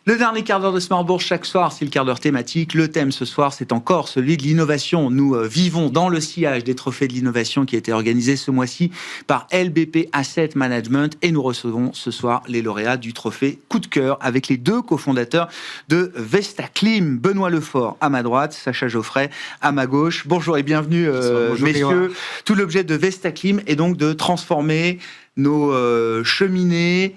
Le dernier quart d'heure de Smart Bourse chaque soir, c'est le quart d'heure thématique. Le thème ce soir, c'est encore celui de l'innovation. Nous vivons dans le sillage des trophées de l'innovation qui a été organisé ce mois-ci par LBP Asset Management et nous recevons ce soir les lauréats du trophée Coup de cœur avec les deux cofondateurs de Vestaclim, Benoît Lefort à ma droite, Sacha Geoffrey à ma gauche. Bonjour et bienvenue bonjour, messieurs. Tout l'objet de Vestaclim est donc de transformer nos cheminées,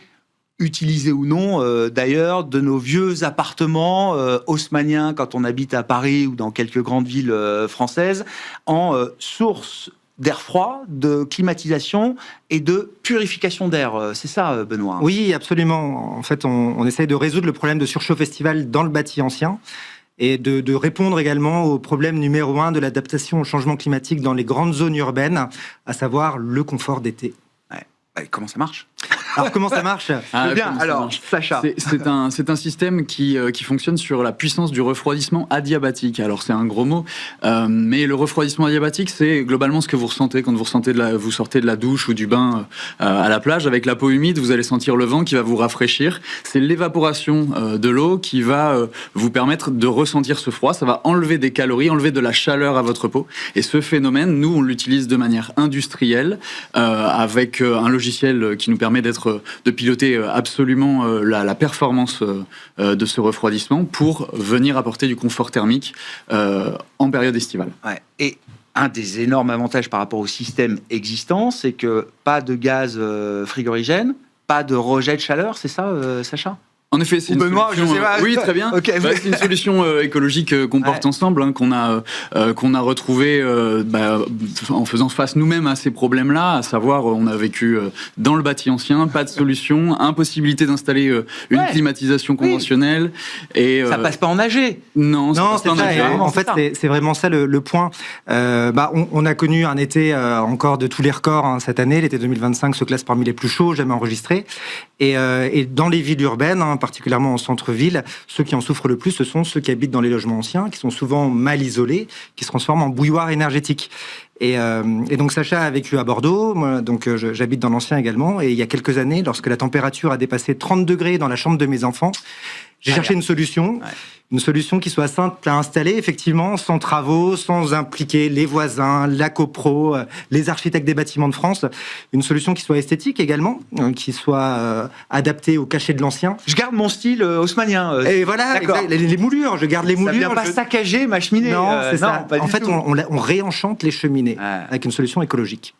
utilisés ou non d'ailleurs, de nos vieux appartements haussmanniens quand on habite à Paris ou dans quelques grandes villes françaises, en source d'air froid, de climatisation et de purification d'air. C'est ça, Benoît? Oui, absolument. En fait, on essaye de résoudre le problème de surchauffe estival dans le bâti ancien et de répondre également au problème numéro 1 de l'adaptation au changement climatique dans les grandes zones urbaines, à savoir le confort d'été. Comment ça marche? Alors, comment ça marche? Bien, alors, Sacha. C'est un système qui fonctionne sur la puissance du refroidissement adiabatique. Alors, c'est un gros mot, mais le refroidissement adiabatique, c'est globalement ce que vous ressentez quand vous sortez de la douche ou du bain à la plage. Avec la peau humide, vous allez sentir le vent qui va vous rafraîchir. C'est l'évaporation de l'eau qui va vous permettre de ressentir ce froid. Ça va enlever des calories, enlever de la chaleur à votre peau. Et ce phénomène, nous, on l'utilise de manière industrielle avec un logiciel qui nous permet de piloter absolument la performance de ce refroidissement pour venir apporter du confort thermique en période estivale. Ouais. Et un des énormes avantages par rapport au système existant, c'est que pas de gaz frigorigène, pas de rejet de chaleur, c'est ça, Sacha? En effet, c'est une Benoît, solution. Je sais pas. Oui, très bien. Okay. C'est une solution écologique qu'on porte ensemble, qu'on a retrouvé en faisant face nous-mêmes à ces problèmes-là, à savoir, on a vécu dans le bâti ancien, pas de solution, impossible d'installer une climatisation conventionnelle. Et ça passe pas en AG. Non, c'est ça. En fait, c'est vraiment ça le point. On a connu un été encore de tous les records cette année. L'été 2025 se classe parmi les plus chauds jamais enregistrés. Et dans les villes urbaines, particulièrement en centre-ville, ceux qui en souffrent le plus, ce sont ceux qui habitent dans les logements anciens, qui sont souvent mal isolés, qui se transforment en bouilloire énergétique. Et donc Sacha a vécu à Bordeaux, moi, donc j'habite dans l'ancien également, et il y a quelques années, lorsque la température a dépassé 30 degrés dans la chambre de mes enfants, j'ai cherché une solution. Une solution qui soit simple à installer, effectivement, sans travaux, sans impliquer les voisins, la copro, les architectes des bâtiments de France. Une solution qui soit esthétique également, qui soit adaptée au cachet de l'ancien. Je garde mon style haussmannien. Et voilà, les moulures, je garde les moulures. Ça vient pas saccager ma cheminée. Non, c'est ça. En fait, on réenchante les cheminées avec une solution écologique.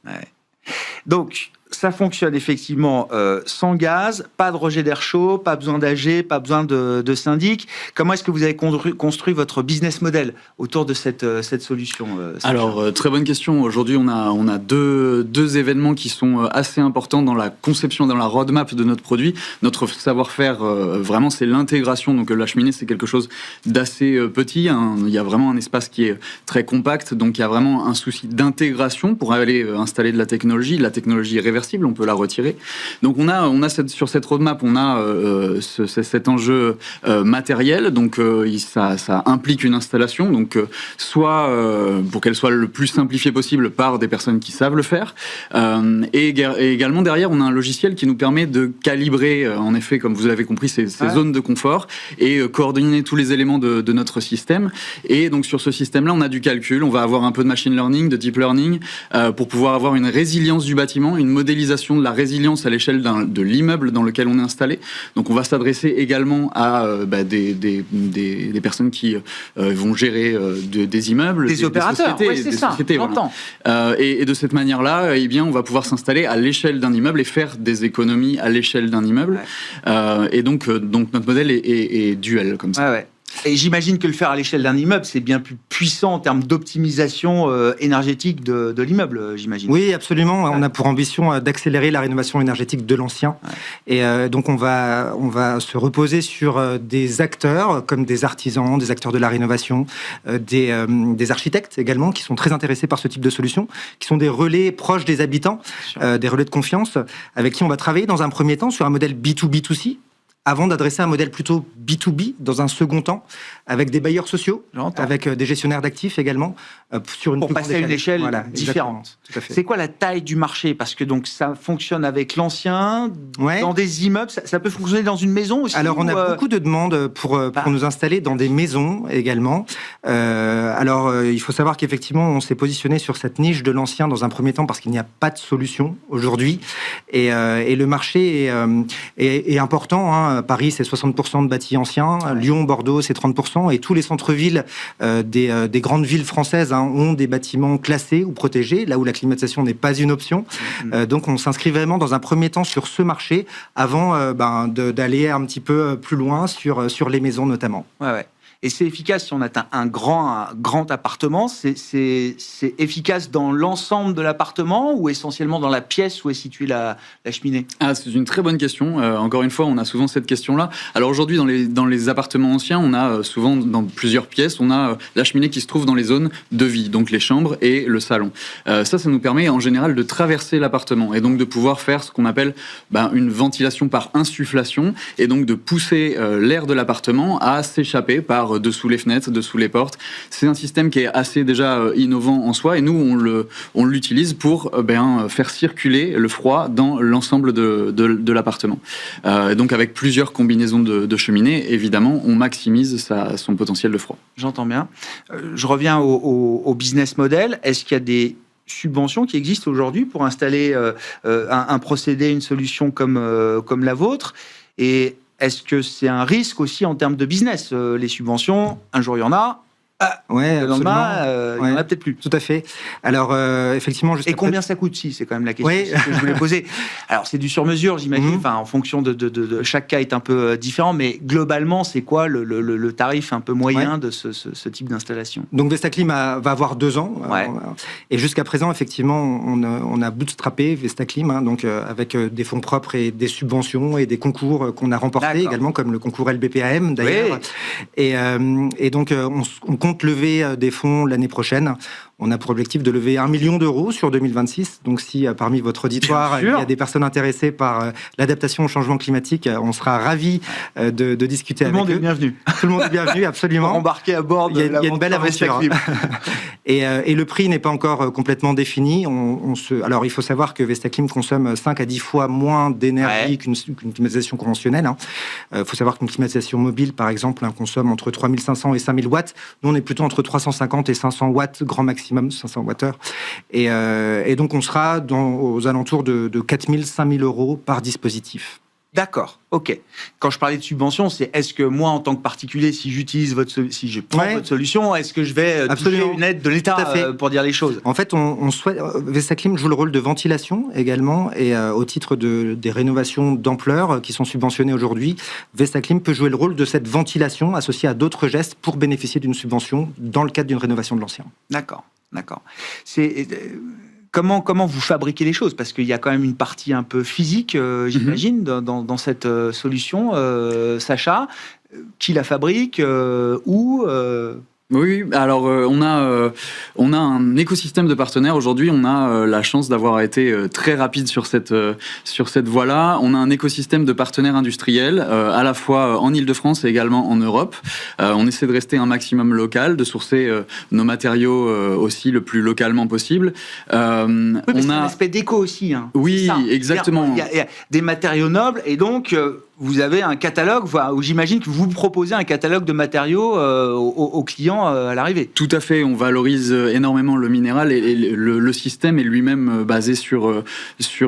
Donc, ça fonctionne effectivement sans gaz, pas de rejet d'air chaud, pas besoin d'AG, pas besoin de syndic. Comment est-ce que vous avez construit votre business model autour de cette solution, Sacha? Alors, très bonne question. Aujourd'hui, on a deux événements qui sont assez importants dans la conception, dans la roadmap de notre produit. Notre savoir-faire, vraiment, c'est l'intégration. Donc, la cheminée, c'est quelque chose d'assez petit. Il y a vraiment un espace qui est très compact. Donc, il y a vraiment un souci d'intégration pour aller installer de la technologie. La technologie est réversible, on peut la retirer. Donc sur cette roadmap, on a cet enjeu matériel. Donc ça implique une installation. Donc soit pour qu'elle soit le plus simplifiée possible par des personnes qui savent le faire. Et également derrière, on a un logiciel qui nous permet de calibrer, en effet, comme vous l'avez compris, ces zones de confort et coordonner tous les éléments de notre système. Et donc sur ce système-là, on a du calcul. On va avoir un peu de machine learning, de deep learning, pour pouvoir avoir une résilience du bâtiment, une modélisation de la résilience à l'échelle de l'immeuble dans lequel on est installé. Donc on va s'adresser également à des personnes qui vont gérer des immeubles, des opérateurs, sociétés, voilà. Et de cette manière-là, eh bien, on va pouvoir s'installer à l'échelle d'un immeuble et faire des économies à l'échelle d'un immeuble. Et donc notre modèle est duel comme ça. Et j'imagine que le faire à l'échelle d'un immeuble, c'est bien plus puissant en termes d'optimisation énergétique de l'immeuble, j'imagine. Oui, absolument. On a pour ambition d'accélérer la rénovation énergétique de l'ancien. Et donc, on va se reposer sur des acteurs, comme des artisans, des acteurs de la rénovation, des architectes également, qui sont très intéressés par ce type de solution, qui sont des relais proches des habitants, des relais de confiance, avec qui on va travailler dans un premier temps sur un modèle B2B2C, avant d'adresser un modèle plutôt B2B dans un second temps, avec des bailleurs sociaux, avec des gestionnaires d'actifs également, pour passer à une échelle différente. C'est quoi la taille du marché? Parce que donc ça fonctionne avec l'ancien, dans des immeubles, ça peut fonctionner dans une maison aussi? Alors on a beaucoup de demandes pour nous installer dans des maisons également. Il faut savoir qu'effectivement on s'est positionné sur cette niche de l'ancien dans un premier temps parce qu'il n'y a pas de solution aujourd'hui. Et le marché est important, hein. Paris, c'est 60% de bâtis anciens. Lyon, Bordeaux, c'est 30%. Et tous les centres-villes des grandes villes françaises ont des bâtiments classés ou protégés, là où la climatisation n'est pas une option. Donc, on s'inscrit vraiment dans un premier temps sur ce marché avant d'aller un petit peu plus loin sur les maisons notamment. Ouais. Et c'est efficace si on atteint un grand appartement. C'est efficace dans l'ensemble de l'appartement ou essentiellement dans la pièce où est située la cheminée? C'est une très bonne question. Encore une fois, on a souvent cette question-là. Alors aujourd'hui, dans les appartements anciens, on a souvent dans plusieurs pièces, on a la cheminée qui se trouve dans les zones de vie, donc les chambres et le salon. Ça nous permet en général de traverser l'appartement et donc de pouvoir faire ce qu'on appelle une ventilation par insufflation et donc de pousser l'air de l'appartement à s'échapper par dessous les fenêtres, dessous les portes. C'est un système qui est assez déjà innovant en soi et nous on l'utilise pour faire circuler le froid dans l'ensemble de l'appartement. Donc avec plusieurs combinaisons de cheminées, évidemment, on maximise son potentiel de froid. J'entends bien. Je reviens au business model. Est-ce qu'il y a des subventions qui existent aujourd'hui pour installer un procédé, une solution comme la vôtre? Et est-ce que c'est un risque aussi en termes de business? Les subventions, un jour il y en a, le lendemain, il n'y en a peut-être plus. Tout à fait. Alors, effectivement... Et combien ça coûte, c'est quand même la question que je voulais poser. Alors, c'est du sur-mesure, j'imagine, en fonction de chaque cas est un peu différent, mais globalement, c'est quoi le tarif un peu moyen de ce type d'installation? Donc, Vestaclim va avoir 2 ans. Et jusqu'à présent, effectivement, on a bootstrappé Vestaclim, donc avec des fonds propres et des subventions et des concours qu'on a remportés également, comme le concours LBPAM, d'ailleurs. Oui. Et donc, on compte lever des fonds l'année prochaine. On a pour objectif de lever 1 million d'euros sur 2026. Donc, si parmi votre auditoire, il y a des personnes intéressées par l'adaptation au changement climatique, on sera ravis de discuter avec eux. Tout le monde est bienvenu. Tout le monde est bienvenu, absolument. Pour embarquer à bord de il y a une belle aventure. Et le prix n'est pas encore complètement défini. Alors, il faut savoir que Vestaclim consomme 5 à 10 fois moins d'énergie qu'une climatisation conventionnelle. Il faut savoir qu'une climatisation mobile, par exemple, consomme entre 3500 et 5000 watts. Nous, on est plutôt entre 350 et 500 watts, grand maximum, 500 watts. Et donc, on sera aux alentours de 4000, 5000 euros par dispositif. D'accord, ok. Quand je parlais de subvention, c'est est-ce que moi, en tant que particulier, si je prends votre solution, est-ce que je vais toucher une aide de l'État pour dire les choses? En fait, on souhaite. Vestaclim joue le rôle de ventilation également, et au titre des rénovations d'ampleur qui sont subventionnées aujourd'hui, Vestaclim peut jouer le rôle de cette ventilation associée à d'autres gestes pour bénéficier d'une subvention dans le cadre d'une rénovation de l'ancien. D'accord. Comment vous fabriquez les choses? Parce qu'il y a quand même une partie un peu physique, j'imagine, dans cette solution. Sacha, qui la fabrique? Où Oui, alors on a un écosystème de partenaires aujourd'hui. On a la chance d'avoir été très rapide sur cette voie-là. On a un écosystème de partenaires industriels à la fois en Île-de-France et également en Europe. On essaie de rester un maximum local, de sourcer nos matériaux aussi le plus localement possible. C'est un aspect d'éco aussi. Oui, exactement. Il y a des matériaux nobles et donc vous avez un catalogue, où j'imagine que vous proposez un catalogue de matériaux aux clients à l'arrivée. Tout à fait, on valorise énormément le minéral et le système est lui-même basé sur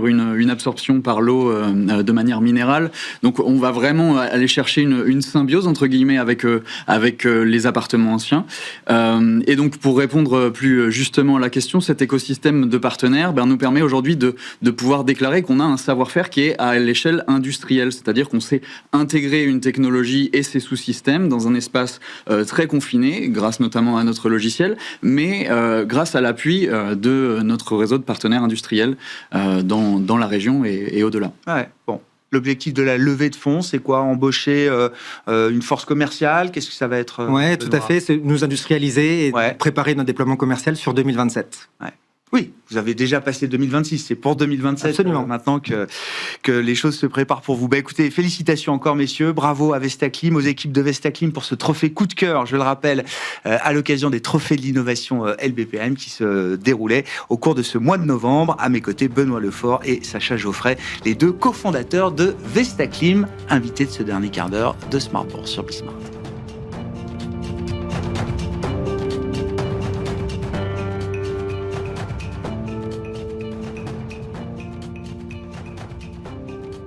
une absorption par l'eau de manière minérale. Donc on va vraiment aller chercher une symbiose entre guillemets avec les appartements anciens. Et donc pour répondre plus justement à la question, cet écosystème de partenaires nous permet aujourd'hui de pouvoir déclarer qu'on a un savoir-faire qui est à l'échelle industrielle, c'est-à-dire qu'on sait intégrer une technologie et ses sous-systèmes dans un espace très confiné, grâce notamment à notre logiciel, mais grâce à l'appui de notre réseau de partenaires industriels dans la région et au-delà. Ouais, bon. L'objectif de la levée de fonds, c'est quoi? Embaucher une force commerciale? Qu'est-ce que ça va être? Oui, tout à fait. C'est nous industrialiser et préparer notre déploiement commercial sur 2027. Ouais. Oui, vous avez déjà passé 2026, c'est pour 2027 Absolument. Maintenant que les choses se préparent pour vous. Écoutez, félicitations encore messieurs, bravo à Vestaclim, aux équipes de Vestaclim pour ce trophée coup de cœur, je le rappelle, à l'occasion des trophées de l'innovation LBPM qui se déroulaient au cours de ce mois de novembre. À mes côtés, Benoît Lefort et Sacha Geoffrey, les deux cofondateurs de Vestaclim, invités de ce dernier quart d'heure de Smart Bourse sur Bismart.